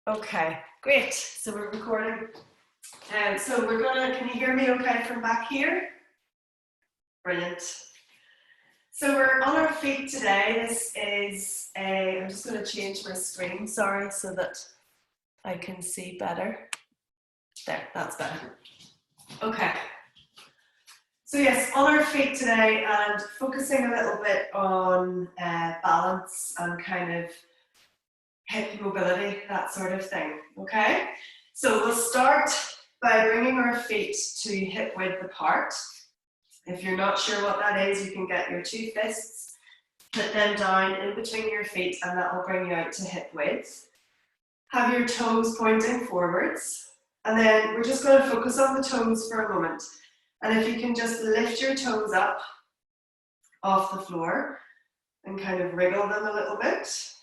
Okay, great. So we're recording. So we're gonna, can you hear me okay from back here? Brilliant. So we're on our feet today. This is I'm just gonna change my screen, sorry, so that I can see better. There, that's better. Okay. So yes, on our feet today and focusing a little bit on balance and kind of hip mobility, that sort of thing, okay? So we'll start by bringing our feet to hip width apart. If you're not sure what that is, you can get your two fists, put them down in between your feet, and that will bring you out to hip width. Have your toes pointing forwards, and then we're just going to focus on the toes for a moment. And if you can just lift your toes up off the floor and kind of wriggle them a little bit,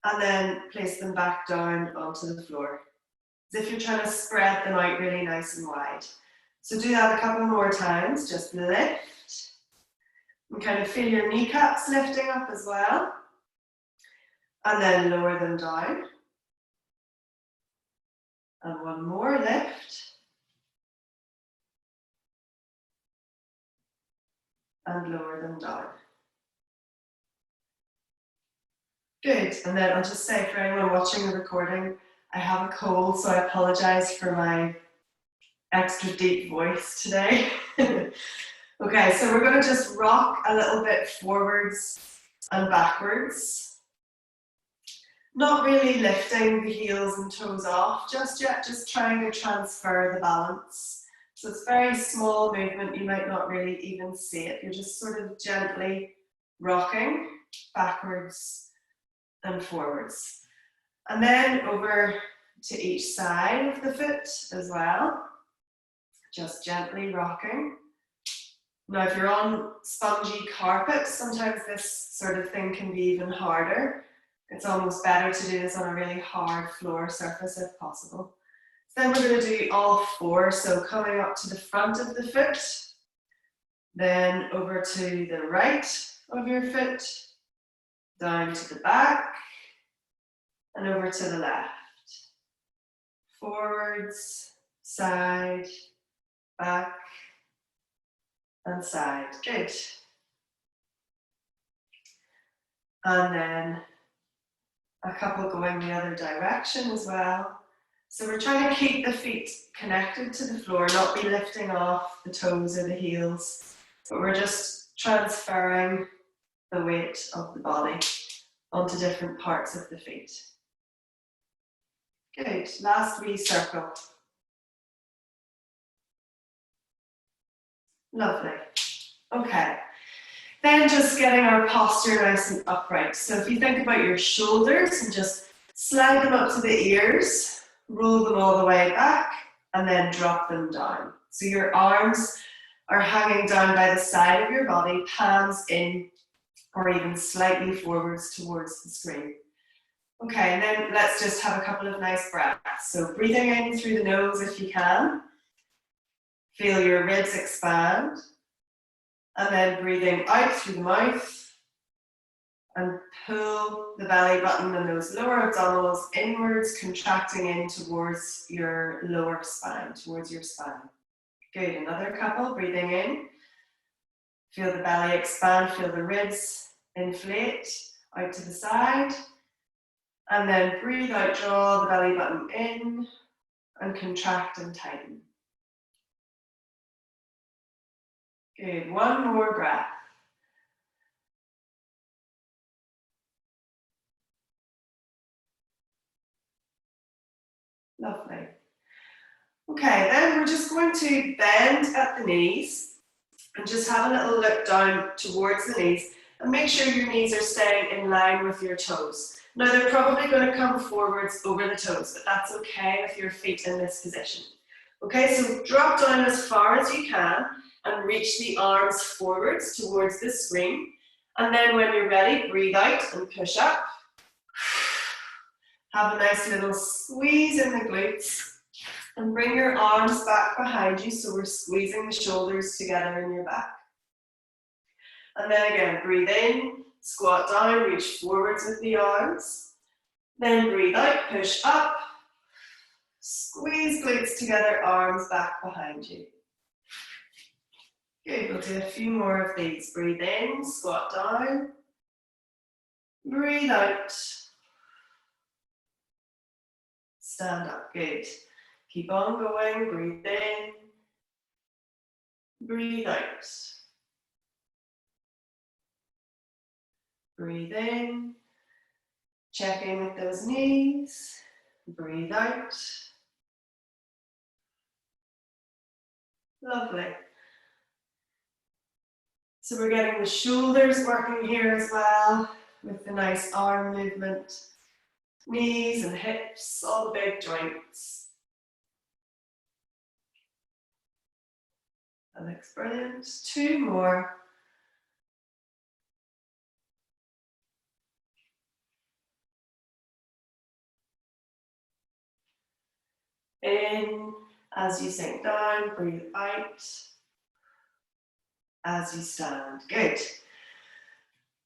and then place them back down onto the floor, as if you're trying to spread them out really nice and wide. So do that a couple more times, just lift, and kind of feel your kneecaps lifting up as well, and then lower them down. And one more lift, and lower them down. Good, and then I'll just say for anyone watching the recording, I have a cold, so I apologize for my extra deep voice today. Okay, so we're going to just rock a little bit forwards and backwards. Not really lifting the heels and toes off just yet, just trying to transfer the balance. So it's a very small movement, you might not really even see it. You're just sort of gently rocking backwards and forwards. And then over to each side of the foot as well, just gently rocking. Now if you're on spongy carpet, sometimes this sort of thing can be even harder. It's almost better to do this on a really hard floor surface if possible. So then we're going to do all four, so coming up to the front of the foot, then over to the right of your foot, down to the back, and over to the left. Forwards, side, back, and side. Good. And then a couple going the other direction as well. So we're trying to keep the feet connected to the floor, not be lifting off the toes or the heels, but we're just transferring the weight of the body onto different parts of the feet. Good, last wee circle. Lovely. Okay, then just getting our posture nice and upright. So if you think about your shoulders and just slide them up to the ears, roll them all the way back, and then drop them down. So your arms are hanging down by the side of your body, palms in, or even slightly forwards towards the screen. Okay, and then let's just have a couple of nice breaths. So breathing in through the nose if you can. Feel your ribs expand. And then breathing out through the mouth. And pull the belly button and those lower abdominals inwards, contracting in towards your lower spine, towards your spine. Good, another couple, breathing in. Feel the belly expand, feel the ribs inflate out to the side. And then breathe out, draw the belly button in and contract and tighten. Good, one more breath. Lovely. Okay, then we're just going to bend at the knees and just have a little look down towards the knees and make sure your knees are staying in line with your toes. Now they're probably going to come forwards over the toes, but that's okay with your feet in this position. Okay, so drop down as far as you can and reach the arms forwards towards the screen. And then when you're ready, breathe out and push up. Have a nice little squeeze in the glutes. And bring your arms back behind you, so we're squeezing the shoulders together in your back. And then again, breathe in, squat down, reach forwards with the arms. Then breathe out, push up. Squeeze glutes together, arms back behind you. Good, we'll do a few more of these. Breathe in, squat down. Breathe out. Stand up, good. Keep on going, breathe in. Breathe out. Breathe in. Check in with those knees. Breathe out. Lovely. So we're getting the shoulders working here as well with the nice arm movement. Knees and hips, all the big joints. That looks brilliant. Two more. In, as you sink down, breathe out. As you stand, good.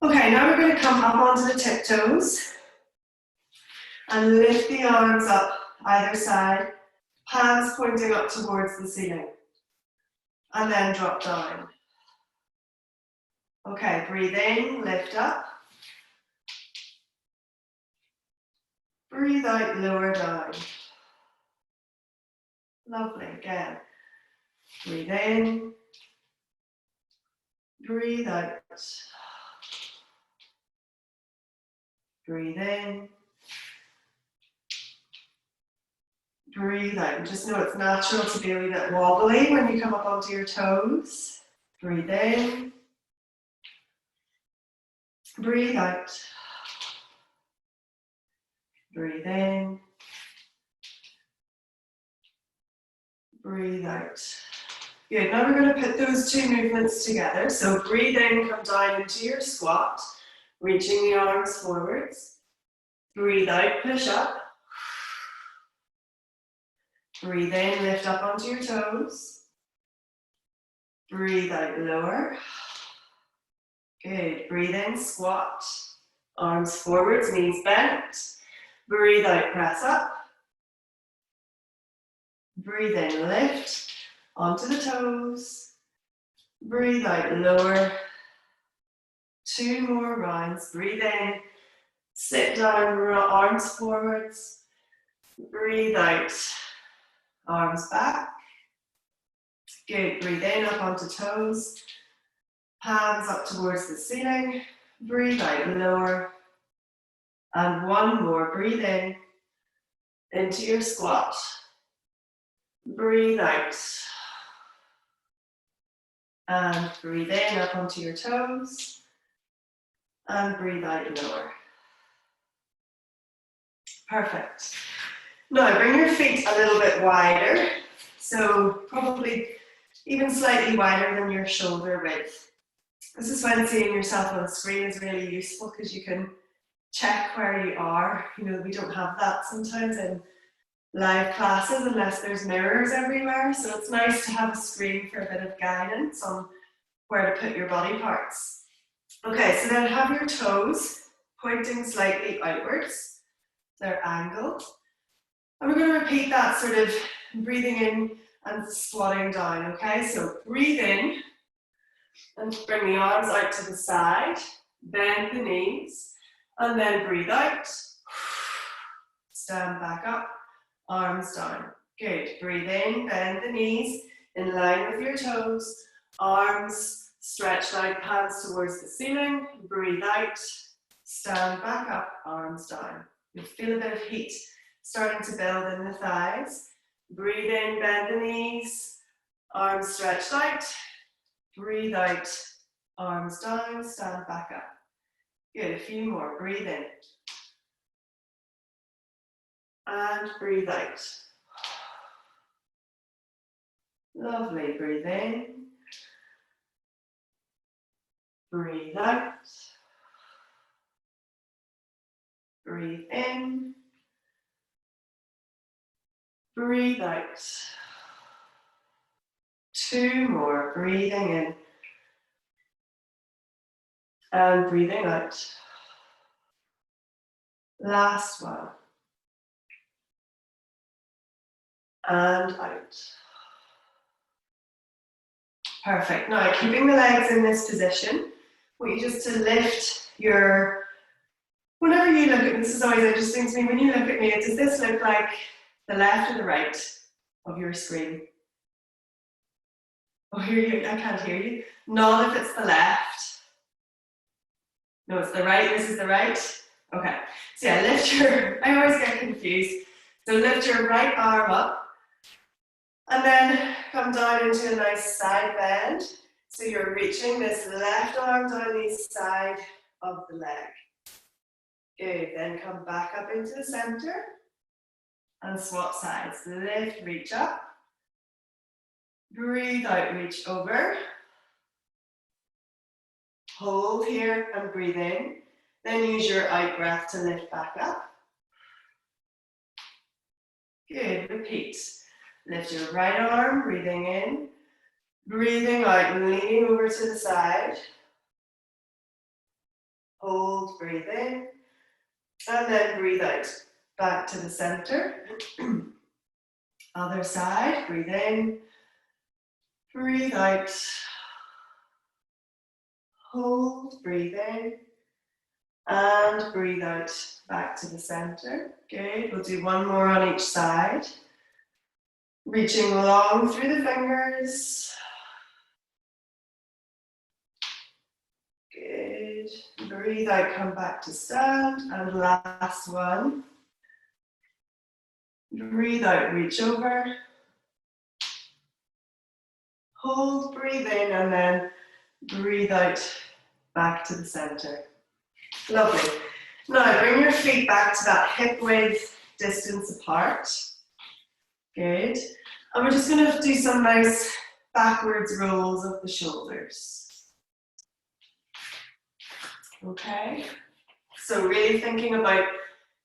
Okay, now we're going to come up onto the tiptoes and lift the arms up either side, hands pointing up towards the ceiling, and then drop down. Okay, breathe in, lift up. Breathe out, lower down. Lovely, again. Breathe in. Breathe out. Breathe in. Breathe out. Just know it's natural to be a wee bit wobbly when you come up onto your toes. Breathe in. Breathe out. Breathe in. Breathe out. Good, now we're going to put those two movements together. So breathe in, come down into your squat, reaching the arms forwards. Breathe out, push up. Breathe in, lift up onto your toes. Breathe out, lower. Good, breathe in, squat. Arms forwards, knees bent. Breathe out, press up. Breathe in, lift onto the toes. Breathe out, lower. Two more rounds. Breathe in, sit down, arms forwards. Breathe out, arms back. Good, breathe in, up onto toes. Hands up towards the ceiling. Breathe out, lower. And one more, breathe in, into your squat. Breathe out. And breathe in, up onto your toes. And breathe out, lower. Perfect. Now bring your feet a little bit wider. So probably even slightly wider than your shoulder width. This is when seeing yourself on the screen is really useful because you can check where you are. You know, we don't have that sometimes in live classes unless there's mirrors everywhere. So it's nice to have a screen for a bit of guidance on where to put your body parts. Okay, so then have your toes pointing slightly outwards. They're angled. And we're going to repeat that sort of breathing in and squatting down, okay? So breathe in and bring the arms out to the side, bend the knees, and then breathe out. Stand back up, arms down. Good, breathe in, bend the knees in line with your toes, arms stretched out, hands towards the ceiling. Breathe out, stand back up, arms down. You'll feel a bit of heat starting to build in the thighs. Breathe in, bend the knees, arms stretched out. Breathe out, arms down, stand back up. Good, a few more. Breathe in. And breathe out. Lovely, breathe in. Breathe out. Breathe in. Breathe out. Two more, breathing in. And breathing out. Last one. And out. Perfect. Now, keeping the legs in this position, I want you just to lift your, whenever you look at, this is always interesting to me, when you look at me, does this look like the left or the right of your screen? Oh, hear you, I can't hear you. Not if it's the left. No, it's the right, this is the right. Okay, so yeah, lift your, I always get confused. So lift your right arm up and then come down into a nice side bend. So you're reaching this left arm down the side of the leg. Good, then come back up into the center and swap sides. Lift, reach up. Breathe out, reach over. Hold here and breathe in. Then use your out breath to lift back up. Good, repeat. Lift your right arm, breathing in. Breathing out and leaning over to the side. Hold, breathe in. And then breathe out. Back to the center. Other side, breathe in. Breathe out. Hold, breathe in. And breathe out, back to the center. Good, we'll do one more on each side. Reaching long through the fingers. Good, breathe out, come back to stand. And last one. Breathe out, reach over. Hold, breathe in, and then breathe out, back to the center. Lovely. Now bring your feet back to that hip width distance apart. Good. And we're just going to do some nice backwards rolls of the shoulders. Okay. So really thinking about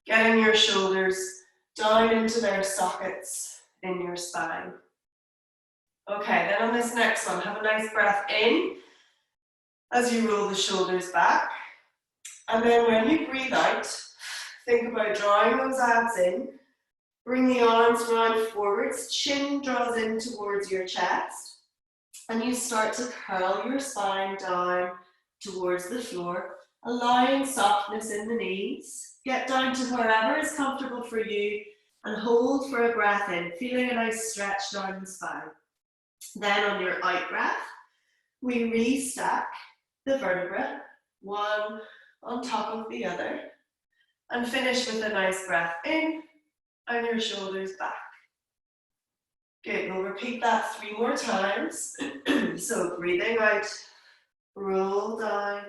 getting your shoulders down into their sockets in your spine. Okay, then on this next one, have a nice breath in as you roll the shoulders back. And then when you breathe out, think about drawing those abs in. Bring the arms round forwards, chin draws in towards your chest. And you start to curl your spine down towards the floor, allowing softness in the knees. Get down to wherever is comfortable for you and hold for a breath in, feeling a nice stretch down the spine. Then on your out breath, we restack the vertebra, one on top of the other, and finish with a nice breath in and your shoulders back. Good, we'll repeat that 3 more times. So breathing out, roll down,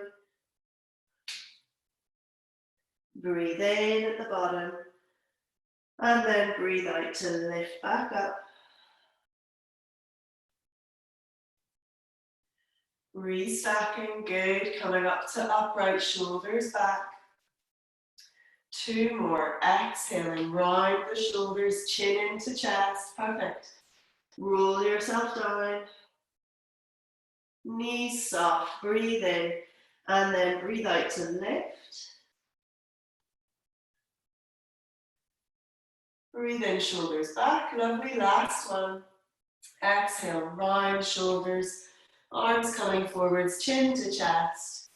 breathe in at the bottom, and then breathe out to lift back up. Restacking, good, coming up to upright, shoulders back. 2 more, exhaling, round the shoulders, chin into chest, perfect. Roll yourself down, knees soft, breathe in, and then breathe out to lift. Breathe in, shoulders back, lovely, last one. Exhale, round shoulders, arms coming forwards, chin to chest.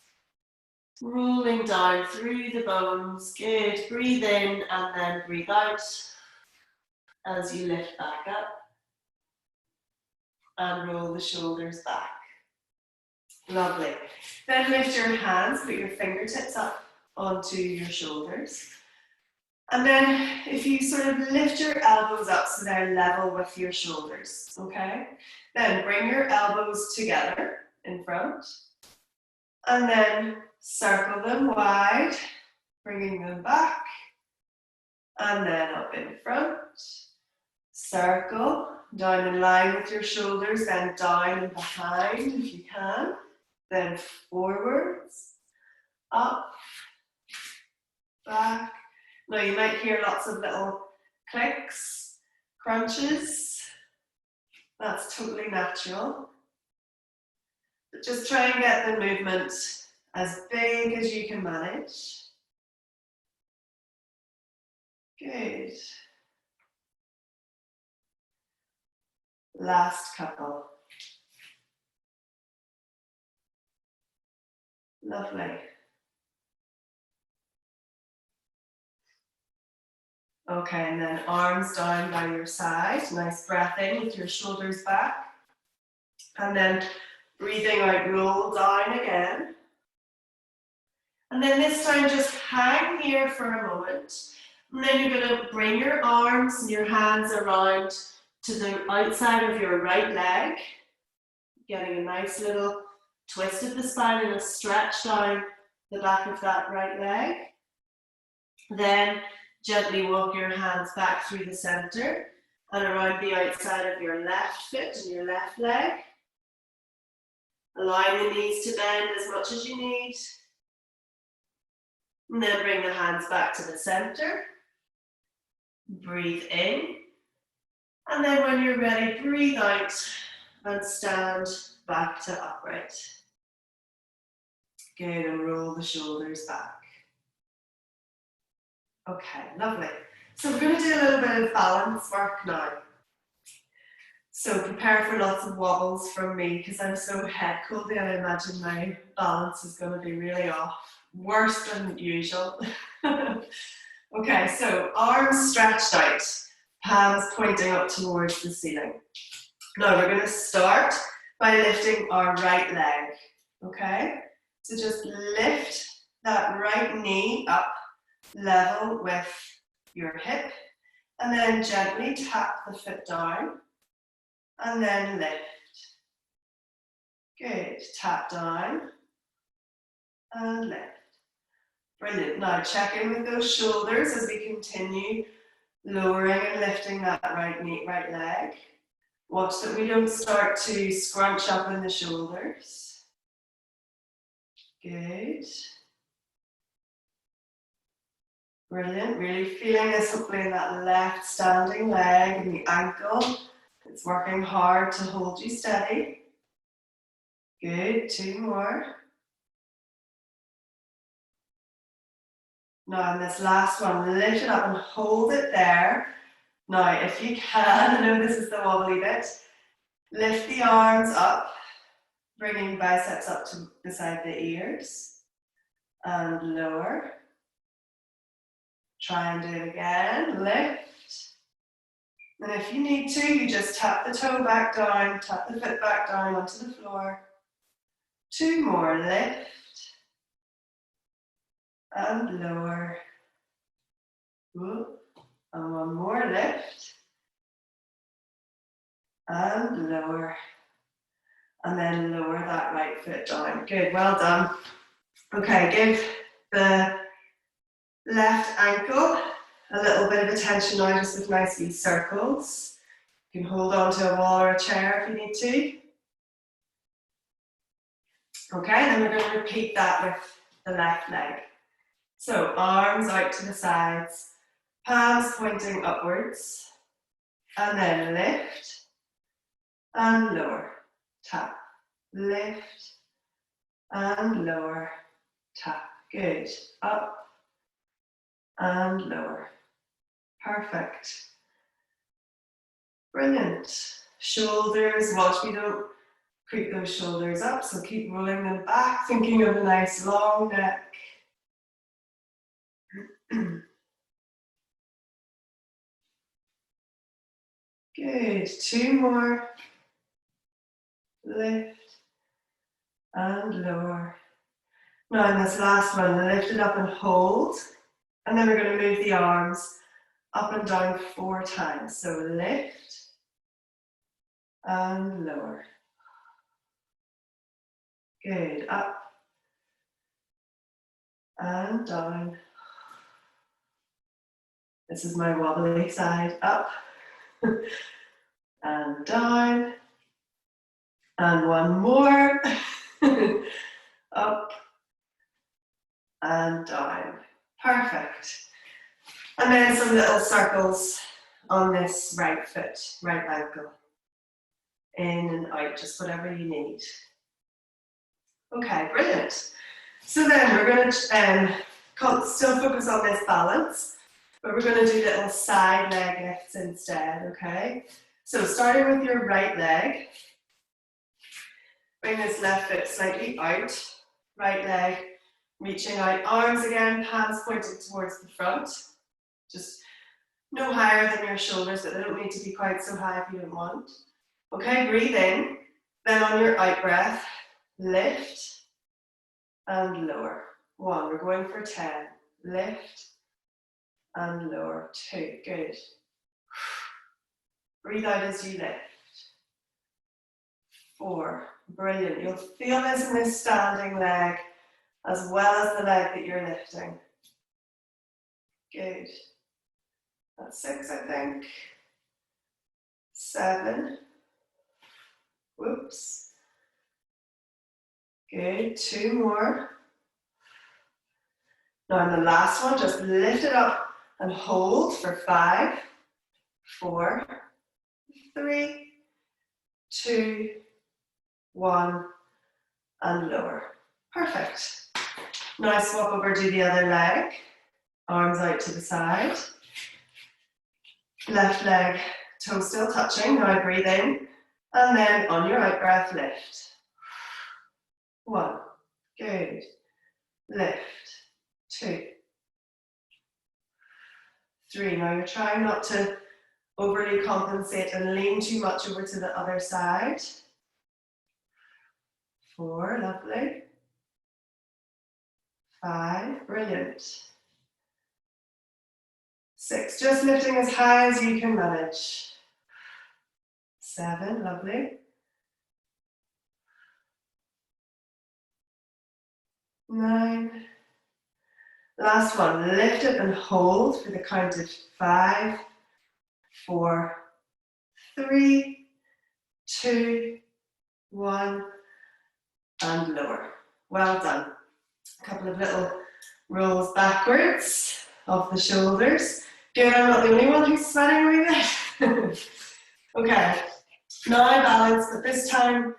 Rolling down through the bones, good. Breathe in and then breathe out as you lift back up. And roll the shoulders back. Lovely. Then lift your hands, put your fingertips up onto your shoulders. And then if you sort of lift your elbows up so they're level with your shoulders, okay? Then bring your elbows together in front. And then circle them wide, bringing them back. And then up in front. Circle, down in line with your shoulders, then down and behind if you can. Then forwards, up, back. Now you might hear lots of little clicks, crunches. That's totally natural. But just try and get the movement as big as you can manage. Good. Last couple. Lovely. Okay, and then arms down by your side. Nice breath in with your shoulders back. And then breathing out, roll down again. And then this time just hang here for a moment. And then you're going to bring your arms and your hands around to the outside of your right leg. Getting a nice little twist of the spine and a stretch down the back of that right leg. Then gently walk your hands back through the center and around the outside of your left foot and your left leg. Allowing the knees to bend as much as you need. And then bring the hands back to the center. Breathe in. And then when you're ready, breathe out and stand back to upright. Good, and roll the shoulders back. Okay, lovely. So we're going to do a little bit of balance work now. So prepare for lots of wobbles from me because I'm so head cold and I imagine my balance is going to be really off. Worse than usual. Okay, so arms stretched out, palms pointing up towards the ceiling. Now we're going to start by lifting our right leg. Okay, so just lift that right knee up level with your hip and then gently tap the foot down and then lift. Good, tap down and lift. Brilliant. Now check in with those shoulders as we continue lowering and lifting that right knee, right leg. Watch that we don't start to scrunch up in the shoulders. Good. Brilliant. Really feeling this hopefully in that left standing leg and the ankle. It's working hard to hold you steady. Good. 2 more. Now in this last one, lift it up and hold it there. Now if you can, I know this is the wobbly bit, lift the arms up, bringing biceps up to beside the ears and lower. Try and do it again, lift. And if you need to, you just tap the toe back down, tap the foot back down onto the floor. 2 more, lift. And lower. Whoop. And 1 more, lift. And lower. And then lower that right foot down. Good, well done. Okay, give the left ankle a little bit of attention now, just with nice wee circles. You can hold on to a wall or a chair if you need to. Okay, then we're going to repeat that with the left leg. So arms out to the sides, palms pointing upwards, and then lift and lower, tap, lift and lower, tap. Good. Up and lower. Perfect. Brilliant. Shoulders, watch we don't creep those shoulders up, so keep rolling them back, thinking of a nice long neck. Good. 2 more. Lift and lower. Now in this last one, lift it up and hold. And then we're going to move the arms up and down 4 times. So lift and lower. Good. Up and down. This is my wobbly side. Up and down. And 1 more. Up and down. Perfect. And then some little circles on this right foot, right ankle. In and out, just whatever you need. Okay, brilliant. So then we're going to still focus on this balance. but we're going to do little side leg lifts instead, okay? So starting with your right leg, bring this left foot slightly out, right leg reaching out, arms again, hands pointing towards the front, just no higher than your shoulders, but they don't need to be quite so high if you don't want. Okay, breathe in, then on your out breath, lift and lower. 1, we're going for 10, lift and lower, 2, good. Breathe out as you lift. 4, brilliant. You'll feel this in this standing leg as well as the leg that you're lifting. Good. That's 6, I think. 7. Whoops. Good, 2 more. Now in the last one, just lift it up and hold for 5, 4, 3, 2, 1, and lower. Perfect. Now swap over to the other leg. Arms out to the side. Left leg, toe still touching. Now breathe in. And then on your out breath, lift. 1. Good. Lift. 2. 3. Now you're trying not to overly compensate and lean too much over to the other side. 4. Lovely. 5. Brilliant. 6. Just lifting as high as you can manage. 7. Lovely. 9. Last one. Lift it and hold for the count of 5, 4, 3, 2, 1, and lower. Well done. A couple of little rolls backwards off the shoulders. Good, I'm not the only one who's sweating with it. Okay, now I balance, but this time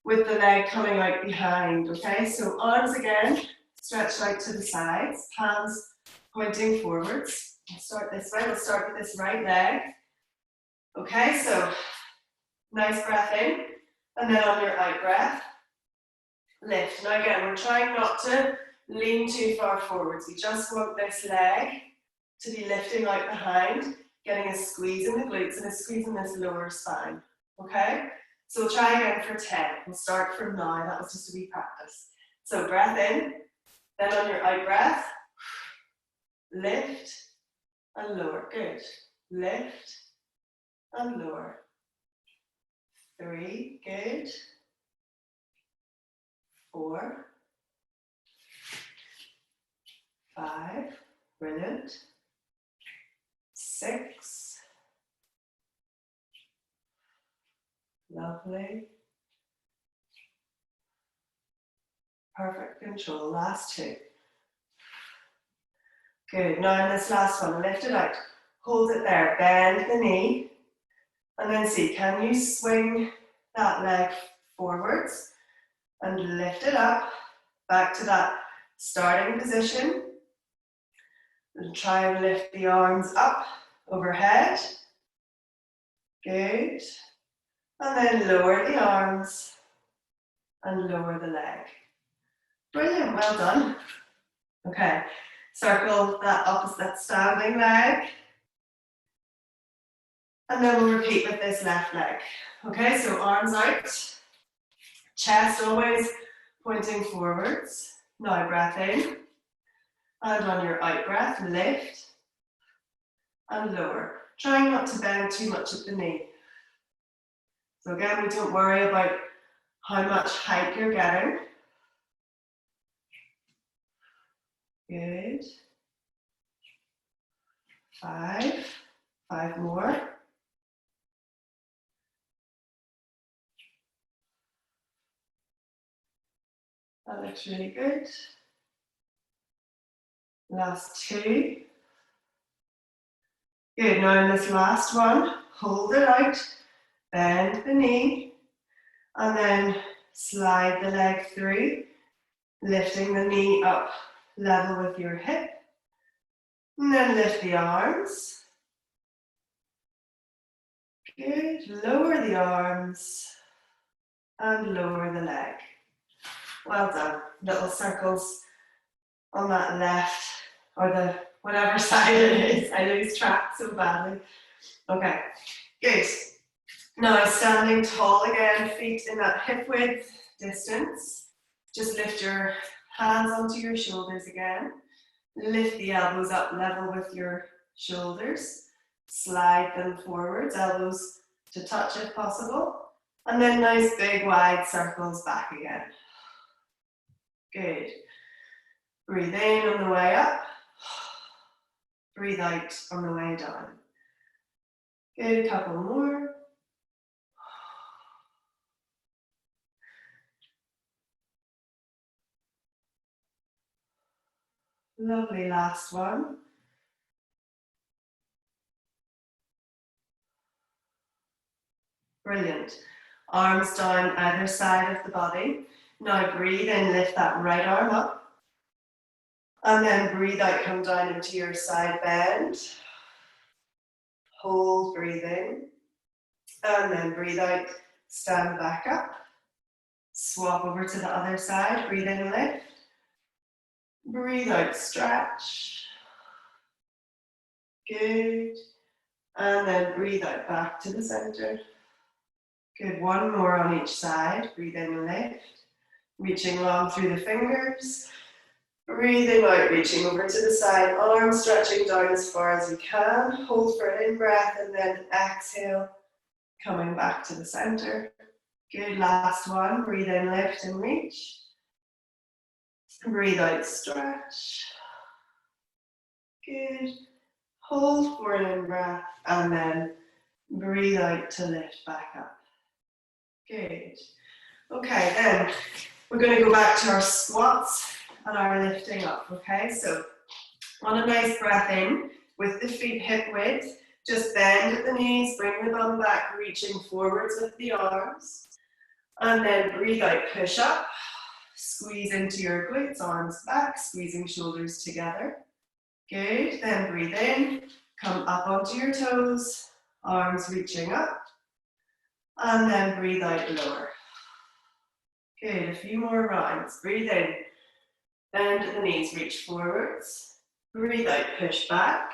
with the leg coming out behind, okay? So arms again, stretched out to the sides, hands pointing forwards. I'll start this way, we'll start with this right leg. Okay, so nice breath in, and then on your out breath, lift. Now again, we're trying not to lean too far forwards. We just want this leg to be lifting out behind, getting a squeeze in the glutes and a squeeze in this lower spine. Okay? So we'll try again for 10. We'll start from now. That was just a wee practice. So breath in, then on your out breath, lift and lower. Good. Lift and lower. 3, good. 4, 5, brilliant. 6, lovely. Perfect control, last 2. Good, now in this last one, lift it out. Hold it there, bend the knee. And then see, can you swing that leg forwards and lift it up, back to that starting position. And try and lift the arms up overhead. Good. And then lower the arms and lower the leg. Brilliant, well done. Okay, circle that opposite standing leg. And then we'll repeat with this left leg. Okay, so arms out, chest always pointing forwards. Now breath in. And on your out breath, lift and lower. Trying not to bend too much at the knee. So again, we don't worry about how much height you're getting. Good. 5. 5 more. That looks really good. Last 2. Good, now in this last one, hold it out, bend the knee, and then slide the leg through, lifting the knee up level with your hip. And then lift the arms. Good. Lower the arms and lower the leg. Well done. Little circles on that left or the whatever side it is. I lose track so badly. Okay, good. Now standing tall again, feet in that hip width distance. Just lift your hands onto your shoulders again. Lift the elbows up level with your shoulders. Slide them forwards, elbows to touch if possible. And then nice big wide circles back again. Good. Breathe in on the way up. Breathe out on the way down. Good, a couple more. Lovely, last one. Brilliant. Arms down either side of the body. Now breathe in, lift that right arm up. And then breathe out, come down into your side bend. Hold, breathe in. And then breathe out, stand back up. Swap over to the other side, breathe in, lift. Breathe out, stretch. Good. And then breathe out back to the center. Good, one more on each side. Breathe in, lift. Reaching long through the fingers. Breathing out, reaching over to the side. Arms stretching down as far as you can. Hold for an in-breath and then exhale. Coming back to the center. Good, last one. Breathe in, lift and reach. Breathe out, stretch. Good. Hold for an in-breath and then breathe out to lift back up. Good. Okay, then we're going to go back to our squats and our lifting up, okay? So on a nice breath in with the feet hip width, just bend at the knees, bring the bum back, reaching forwards with the arms. And then breathe out, push up, squeeze into your glutes, arms back, squeezing shoulders together. Good, then breathe in, come up onto your toes, arms reaching up. And then breathe out, lower. Good, a few more rounds. Breathe in, bend at the knees, reach forwards. Breathe out, push back.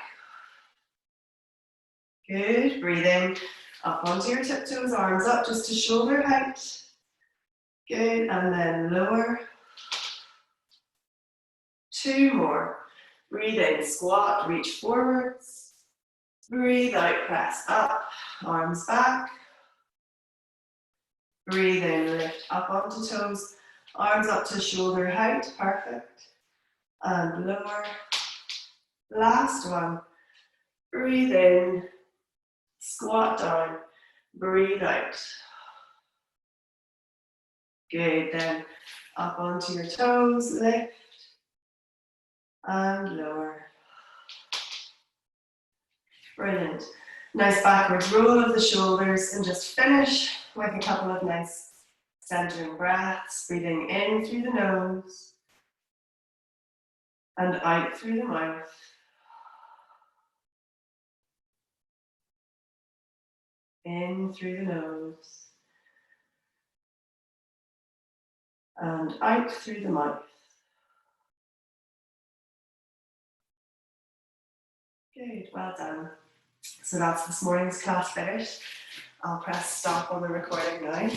Good, breathe in, up onto your tiptoes, arms up just to shoulder height. Good, and then lower. Two more. Breathe in, squat, reach forwards. Breathe out, press up, arms back. Breathe in, lift up onto toes, arms up to shoulder height, perfect. And lower. Last one. Breathe in, squat down, breathe out. Good, then up onto your toes, lift and lower. Brilliant. Nice backwards roll of the shoulders and just finish with a couple of nice centering breaths, breathing in through the nose and out through the mouth. In through the nose and out through the mouth. Good, well done. So that's this morning's class finished. I'll press stop on the recording now.